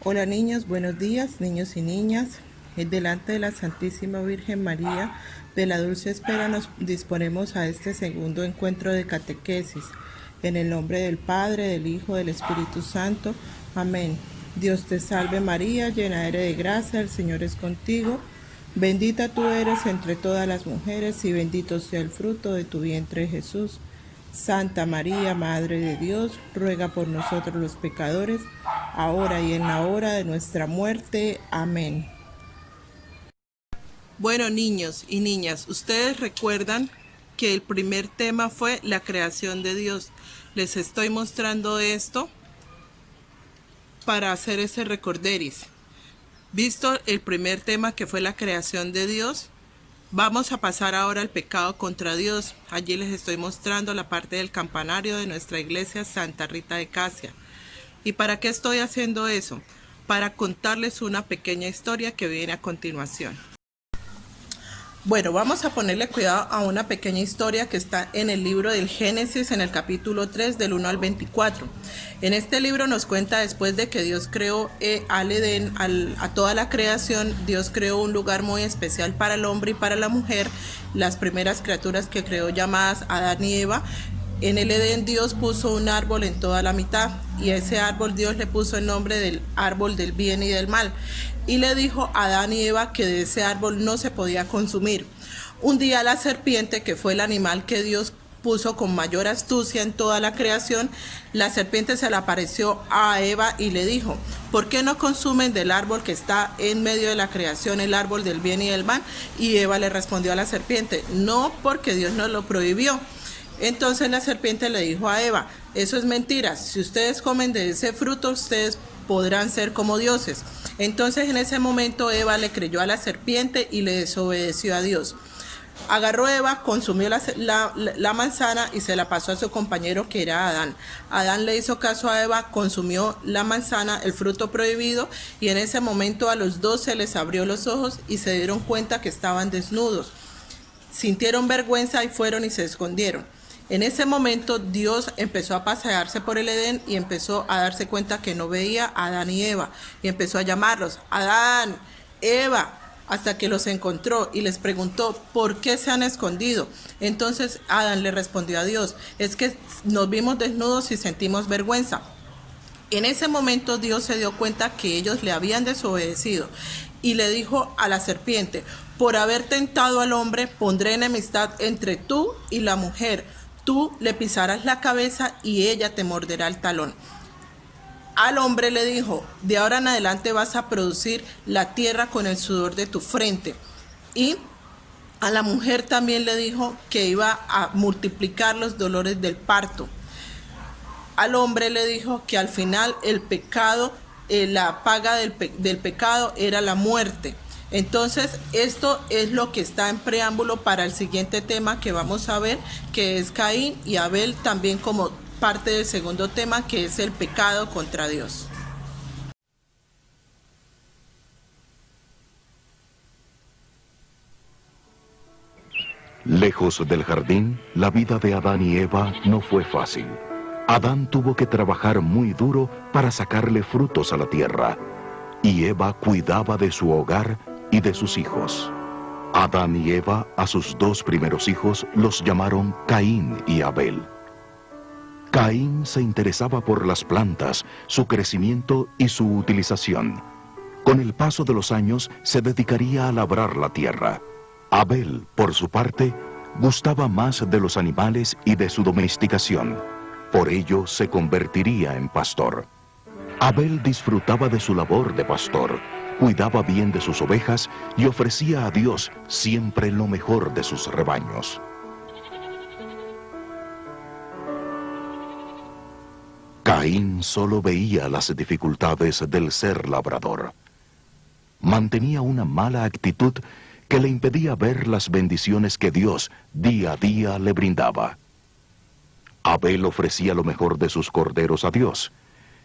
Hola niños, buenos días, niños y niñas. Delante de la Santísima Virgen María, de la Dulce Espera, nos disponemos a este segundo encuentro de catequesis. En el nombre del Padre, del Hijo, del Espíritu Santo. Amén. Dios te salve María, llena eres de gracia, el Señor es contigo. Bendita tú eres entre todas las mujeres y bendito sea el fruto de tu vientre Jesús. Santa María, Madre de Dios, ruega por nosotros los pecadores, ahora y en la hora de nuestra muerte. Amén. Bueno, niños y niñas, ustedes recuerdan que el primer tema fue la creación de Dios. Les estoy mostrando esto para hacer ese recorderis. Visto el primer tema que fue la creación de Dios, vamos a pasar ahora al pecado contra Dios. Allí les estoy mostrando la parte del campanario de nuestra iglesia Santa Rita de Casia. ¿Y para qué estoy haciendo eso? Para contarles una pequeña historia que viene a continuación. Bueno, vamos a ponerle cuidado a una pequeña historia que está en el libro del Génesis, en el capítulo 3, del 1 al 24. En este libro nos cuenta, después de que Dios creó al Edén, a toda la creación, Dios creó un lugar muy especial para el hombre y para la mujer, las primeras criaturas que creó llamadas Adán y Eva. En el Edén Dios puso un árbol en toda la mitad, y a ese árbol Dios le puso el nombre del árbol del bien y del mal, y le dijo a Adán y Eva que de ese árbol no se podía consumir. Un día la serpiente, que fue el animal que Dios puso con mayor astucia en toda la creación, la serpiente se le apareció a Eva y le dijo: ¿por qué no consumen del árbol que está en medio de la creación, el árbol del bien y del mal? Y Eva le respondió a la serpiente: no, porque Dios nos lo prohibió. Entonces la serpiente le dijo a Eva: eso es mentira, si ustedes comen de ese fruto, ustedes podrán ser como dioses. Entonces en ese momento Eva le creyó a la serpiente y le desobedeció a Dios. Agarró Eva, consumió la manzana y se la pasó a su compañero, que era Adán. Adán le hizo caso a Eva, consumió la manzana, el fruto prohibido, y en ese momento a los dos se les abrió los ojos y se dieron cuenta que estaban desnudos. Sintieron vergüenza y fueron y se escondieron. En ese momento Dios empezó a pasearse por el Edén y empezó a darse cuenta que no veía a Adán y Eva, y empezó a llamarlos: Adán, Eva, hasta que los encontró y les preguntó: ¿por qué se han escondido? Entonces Adán le respondió a Dios: es que nos vimos desnudos y sentimos vergüenza. En ese momento Dios se dio cuenta que ellos le habían desobedecido y le dijo a la serpiente: por haber tentado al hombre, pondré enemistad entre tú y la mujer. Tú le pisarás la cabeza y ella te morderá el talón. Al hombre le dijo: de ahora en adelante vas a producir la tierra con el sudor de tu frente. Y a la mujer también le dijo que iba a multiplicar los dolores del parto. Al hombre le dijo que al final el pecado, la paga del pecado era la muerte. Entonces esto es lo que está en preámbulo para el siguiente tema que vamos a ver, que es Caín y Abel, también como parte del segundo tema, que es el pecado contra Dios. Lejos del jardín, la vida de Adán y Eva no fue fácil. Adán tuvo que trabajar muy duro para sacarle frutos a la tierra, y Eva cuidaba de su hogar y de sus hijos. Adán y Eva a sus dos primeros hijos los llamaron Caín y Abel. Caín se interesaba por las plantas, su crecimiento y su utilización. Con el paso de los años se dedicaría a labrar la tierra. Abel, por su parte, gustaba más de los animales y de su domesticación. Por ello se convertiría en pastor. Abel disfrutaba de su labor de pastor, cuidaba bien de sus ovejas y ofrecía a Dios siempre lo mejor de sus rebaños. Caín solo veía las dificultades del ser labrador. Mantenía una mala actitud que le impedía ver las bendiciones que Dios día a día le brindaba. Abel ofrecía lo mejor de sus corderos a Dios.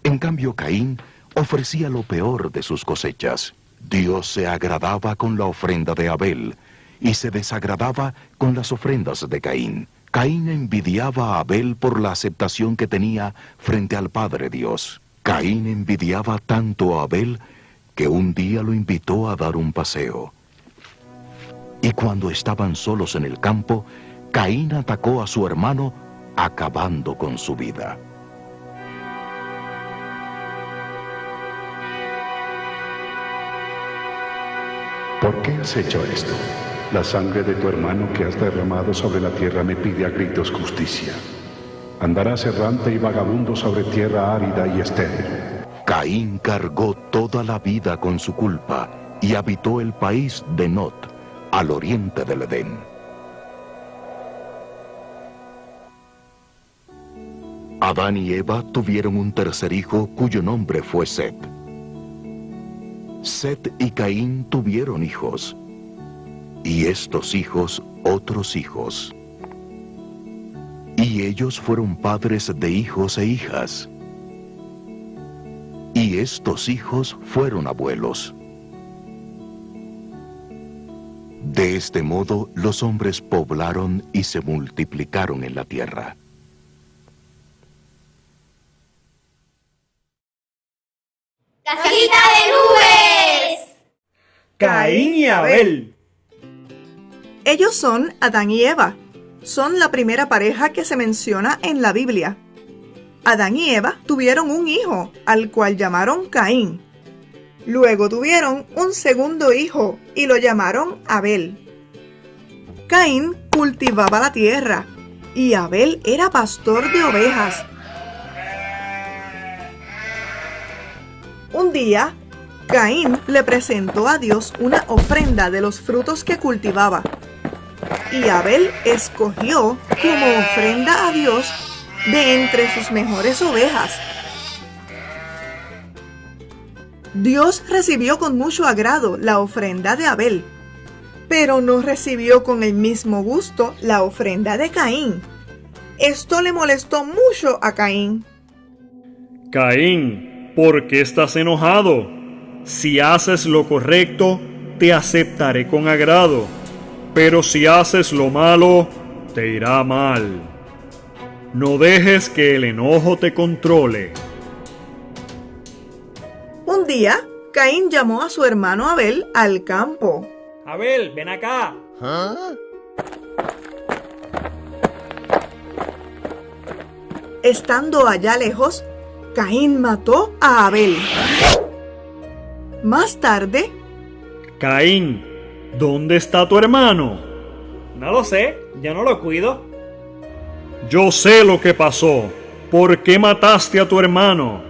En cambio, Caín ofrecía lo peor de sus cosechas. Dios se agradaba con la ofrenda de Abel y se desagradaba con las ofrendas de Caín. Caín envidiaba a Abel por la aceptación que tenía frente al Padre Dios. Caín envidiaba tanto a Abel que un día lo invitó a dar un paseo. Y cuando estaban solos en el campo, Caín atacó a su hermano, acabando con su vida. ¿Por qué has hecho esto? La sangre de tu hermano que has derramado sobre la tierra me pide a gritos justicia. Andarás errante y vagabundo sobre tierra árida y estéril. Caín cargó toda la vida con su culpa y habitó el país de Nod, al oriente del Edén. Adán y Eva tuvieron un tercer hijo cuyo nombre fue Set. Set y Caín tuvieron hijos, y estos hijos otros hijos. Y ellos fueron padres de hijos e hijas. Y estos hijos fueron abuelos. De este modo los hombres poblaron y se multiplicaron en la tierra. ¡Casita de nubes! Caín y Abel. Ellos son Adán y Eva. Son la primera pareja que se menciona en la Biblia. Adán y Eva tuvieron un hijo, al cual llamaron Caín. Luego tuvieron un segundo hijo y lo llamaron Abel. Caín cultivaba la tierra y Abel era pastor de ovejas. Un día, Caín le presentó a Dios una ofrenda de los frutos que cultivaba. Y Abel escogió como ofrenda a Dios de entre sus mejores ovejas. Dios recibió con mucho agrado la ofrenda de Abel, pero no recibió con el mismo gusto la ofrenda de Caín. Esto le molestó mucho a Caín. Caín, ¿por qué estás enojado? Si haces lo correcto, te aceptaré con agrado. Pero si haces lo malo, te irá mal. No dejes que el enojo te controle. Un día, Caín llamó a su hermano Abel al campo. Abel, ven acá. Estando allá lejos, Caín mató a Abel. Más tarde, Caín, ¿dónde está tu hermano? No lo sé, yo no lo cuido. Yo sé lo que pasó. ¿Por qué mataste a tu hermano?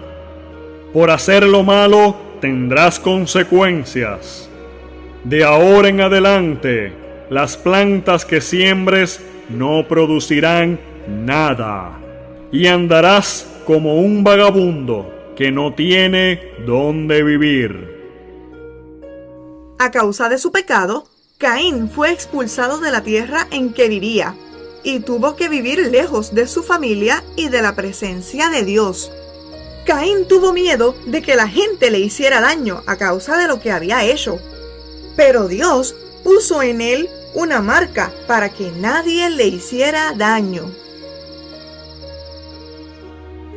Por hacer lo malo tendrás consecuencias. De ahora en adelante, las plantas que siembres no producirán nada. Y andarás como un vagabundo que no tiene dónde vivir. a causa de su pecado, Caín fue expulsado de la tierra en que vivía y tuvo que vivir lejos de su familia y de la presencia de Dios. Caín tuvo miedo de que la gente le hiciera daño a causa de lo que había hecho, pero Dios puso en él una marca para que nadie le hiciera daño.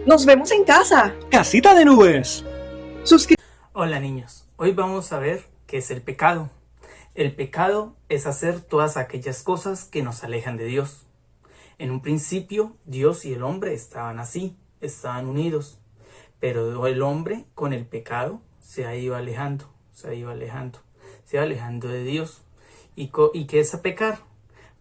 Nos vemos en casa. Casita de nubes. Hola niños, hoy vamos a ver qué es el pecado. El pecado es hacer todas aquellas cosas que nos alejan de Dios. En un principio, Dios y el hombre estaban así, estaban unidos. Pero el hombre con el pecado se ha ido alejando de Dios. ¿Y qué es pecar?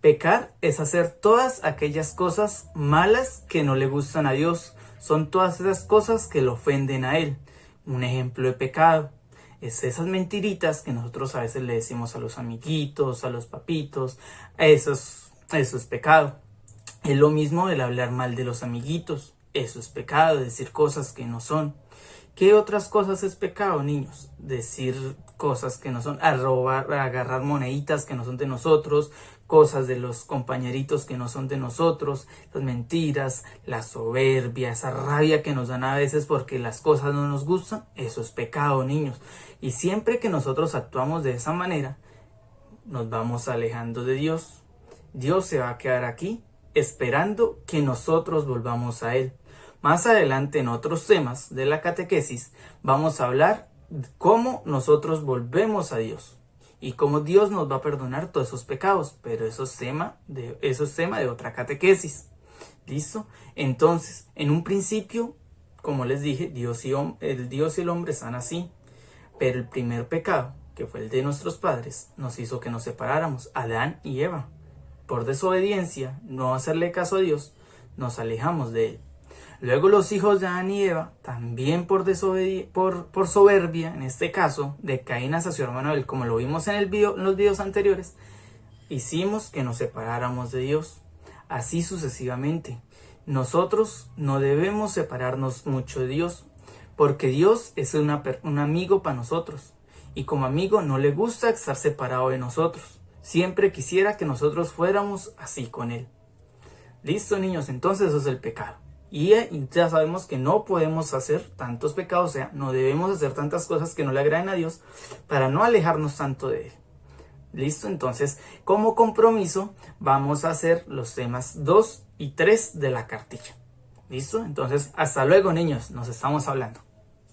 Pecar es hacer todas aquellas cosas malas que no le gustan a Dios. Son todas esas cosas que le ofenden a Él. Un ejemplo de pecado es esas mentiritas que nosotros a veces le decimos a los amiguitos, a los papitos. Eso es pecado. Es lo mismo el hablar mal de los amiguitos. Eso es pecado, decir cosas que no son. ¿Qué otras cosas es pecado, niños? Decir cosas que no son, a robar, a agarrar moneditas que no son de nosotros, cosas de los compañeritos que no son de nosotros, las mentiras, la soberbia, esa rabia que nos dan a veces porque las cosas no nos gustan. Eso es pecado, niños. Y siempre que nosotros actuamos de esa manera, nos vamos alejando de Dios. Dios se va a quedar aquí esperando que nosotros volvamos a Él. Más adelante en otros temas de la catequesis vamos a hablar de cómo nosotros volvemos a Dios y cómo Dios nos va a perdonar todos esos pecados, pero eso es tema de otra catequesis. ¿Listo? Entonces, en un principio, como les dije, el Dios y el hombre están así, pero el primer pecado, que fue el de nuestros padres, nos hizo que nos separáramos, Adán y Eva. Por desobediencia, no hacerle caso a Dios, nos alejamos de él. Luego los hijos de Adán y Eva, también por soberbia, en este caso, de Caín hacia su hermano Abel, como lo vimos en los videos anteriores, hicimos que nos separáramos de Dios. Así sucesivamente. Nosotros no debemos separarnos mucho de Dios, porque Dios es un amigo para nosotros, y como amigo no le gusta estar separado de nosotros. Siempre quisiera que nosotros fuéramos así con Él. Listo, niños, entonces eso es el pecado. Y ya sabemos que no podemos hacer tantos pecados, o sea, no debemos hacer tantas cosas que no le agraden a Dios para no alejarnos tanto de Él. Listo, entonces como compromiso vamos a hacer los temas 2 y 3 de la cartilla. Listo, entonces hasta luego, niños, nos estamos hablando.